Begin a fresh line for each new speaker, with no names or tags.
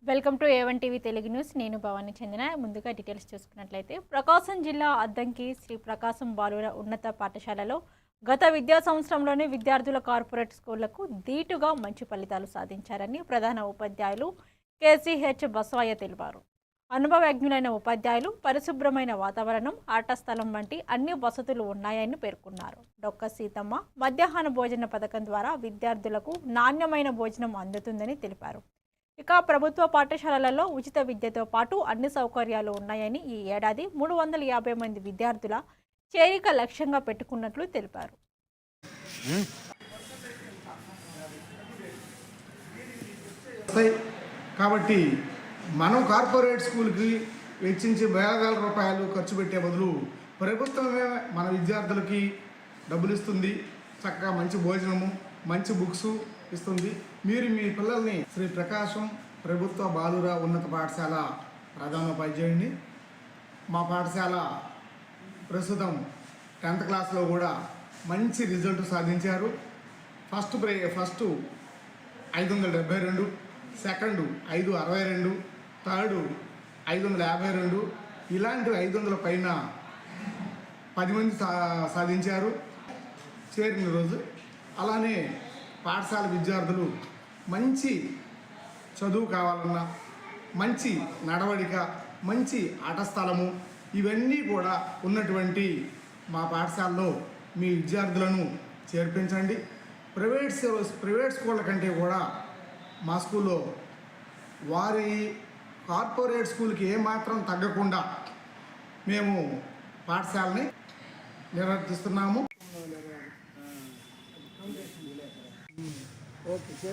Welcome to A1 TV Telugu news. నేను భవాని చెందిన. ముందుగా డీటెయిల్స్ చూసుకున్నట్లయితే ప్రకాశం జిల్లా అద్దంకి శ్రీ ప్రకాశం బాలుర ఉన్నత పాఠశాలలో గత విద్యా సంవత్సరంలోనే విద్యార్థుల కార్పొరేట్ స్కూళ్లకు ధీటుగా మంచి ఫలితాలు సాధించారని ప్రధాన ఉపాధ్యాయులు KCH బసవయ్య తెలిపారు. అనుభవజ్ఞులైన ఉపాధ్యాయులు, పరిశుభ్రమైన వాతావరణం, ఆట స్థలం వంటి అన్ని వసతులు ఉన్నాయని పేర్కొన్నారు. డొక్క సీతమ్మ మధ్యాహ్న భోజన పథకం ద్వారా విద్యార్థులకు నాణ్యమైన భోజనం అందుతుందని తెలిపారు. ఇక ప్రభుత్వ పాఠశాలలలో ఉచిత విద్యతో పాటు అన్ని సౌకర్యాలు ఉన్నాయని ఈ ఏడాది 350 మంది విద్యార్థుల చేరిక లక్ష్యంగా పెట్టుకున్నట్లు తెలిపారు.
కాబట్టి మనం కార్పొరేట్ స్కూల్కి వెచ్చించి వేల రూపాయలు ఖర్చు పెట్టే బదులు ప్రభుత్వమే మన విద్యార్థులకి డబ్బులు ఇస్తుంది. చక్కగా మంచి భోజనము, మంచి బుక్స్ ఇస్తుంది. మీరు మీ పిల్లల్ని శ్రీ ప్రకాశం ప్రభుత్వ బాలుర ఉన్నత పాఠశాల ప్రధానోపాధ్యాయుడిని. మా పాఠశాల ప్రస్తుతం 10th క్లాస్లో కూడా మంచి రిజల్ట్ సాధించారు. ఫస్ట్ 572, సెకండ్ 562, థర్డ్ 552, ఇలాంటి 500 పైన 10 మంది సాధించారు చేరిన రోజు. అలానే పాఠశాల విద్యార్థులు మంచి చదువు కావాలన్నా, మంచి నడవడిక, మంచి ఆట స్థలము, ఇవన్నీ కూడా ఉన్నటువంటి మా పాఠశాలలో మీ విద్యార్థులను చేర్పించండి. ప్రైవేట్ స్కూళ్ళ కంటే కూడా మా స్కూల్లో వారి కార్పొరేట్ స్కూల్కి ఏమాత్రం తగ్గకుండా మేము పాఠశాలని నిర్వర్తిస్తున్నాము. ఓకే.